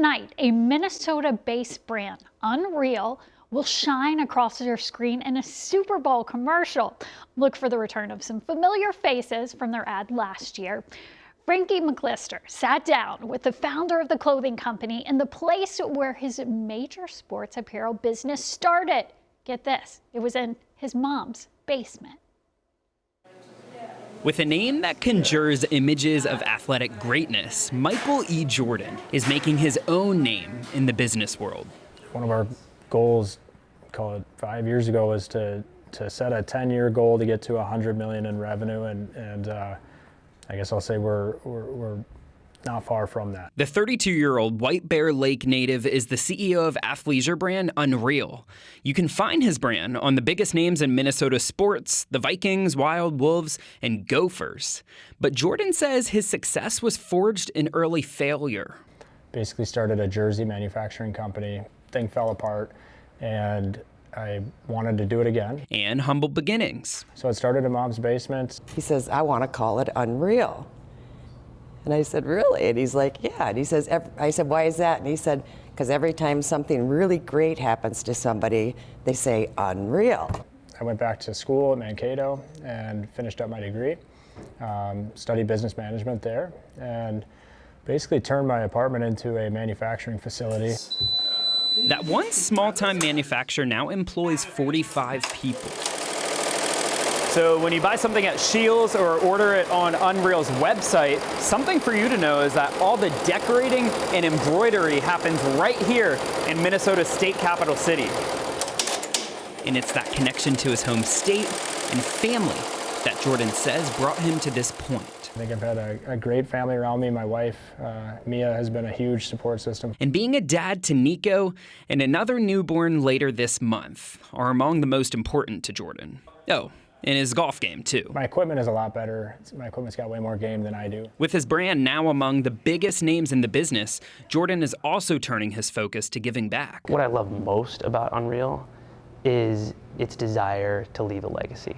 Tonight, a Minnesota-based brand, UNRL, will shine across your screen in a Super Bowl commercial. Look for the return of some familiar faces from their ad last year. Frankie McLister sat down with the founder of the clothing company in the place where his major sports apparel business started. Get this, it was in his mom's basement. With a name that conjures images of athletic greatness, Michael E. Jordan is making his own name in the business world. One of our goals, call it 5 years ago, was to set a 10-year goal to get to $100 million in revenue, and I guess I'll say we're not far from that. The 32-year-old White Bear Lake native is the CEO of athleisure brand UNRL. You can find his brand on the biggest names in Minnesota sports, the Vikings, Wild, Wolves, and Gophers. But Jordan says his success was forged in early failure. Basically started a jersey manufacturing company. Thing fell apart, and I wanted to do it again. And humble beginnings. So it started in Mom's basement. He says, I want to call it UNRL. And I said, really? And he's like, yeah. And he says, I said, why is that? And he said, because every time something really great happens to somebody, they say UNRL. I went back to school at Mankato and finished up my degree, studied business management there, and basically turned my apartment into a manufacturing facility. That one small-time manufacturer now employs 45 people. So when you buy something at Scheels or order it on UNRL's website, something for you to know is that all the decorating and embroidery happens right here in Minnesota's state capital city. And it's that connection to his home state and family that Jordan says brought him to this point. I think I've had a great family around me. My wife, Mia, has been a huge support system. And being a dad to Nico and another newborn later this month are among the most important to Jordan. Oh, and his golf game, too. My equipment is a lot better. My equipment's got way more game than I do. With his brand now among the biggest names in the business, Jordan is also turning his focus to giving back. What I love most about UNRL is its desire to leave a legacy.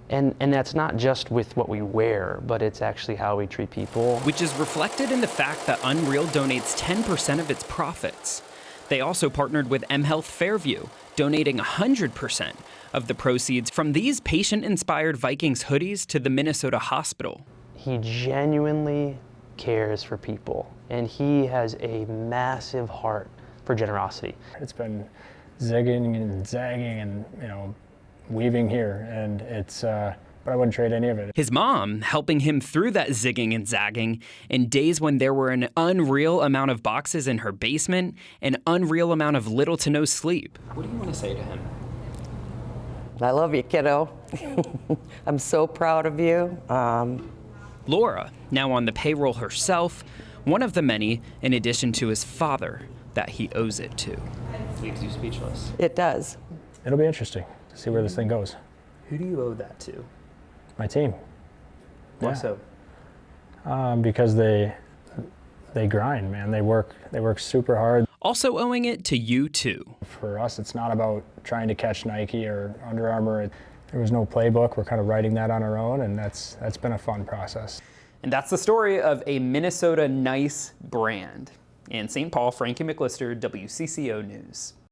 And that's not just with what we wear, but it's actually how we treat people. Which is reflected in the fact that UNRL donates 10% of its profits. They also partnered with mHealth Fairview, donating 100% of the proceeds from these patient-inspired Vikings hoodies to the Minnesota hospital. He genuinely cares for people, and he has a massive heart for generosity. It's been zigging and zagging and, weaving here, and it's, but I wouldn't trade any of it. His mom helping him through that zigging and zagging in days when there were an unreal amount of boxes in her basement, an unreal amount of little to no sleep. What do you want to say to him? I love you, kiddo. I'm so proud of you. Laura, now on the payroll herself, one of the many, in addition to his father, that he owes it to. Leaves you speechless. It does. It'll be interesting to see where this thing goes. Who do you owe that to? My team. Why Yeah. so? Because they grind, man. They work super hard. Also owing it to you, too. For us, it's not about trying to catch Nike or Under Armour. There was no playbook. We're kind of writing that on our own, and that's been a fun process. And that's the story of a Minnesota nice brand. In St. Paul, Frankie McLister, WCCO News.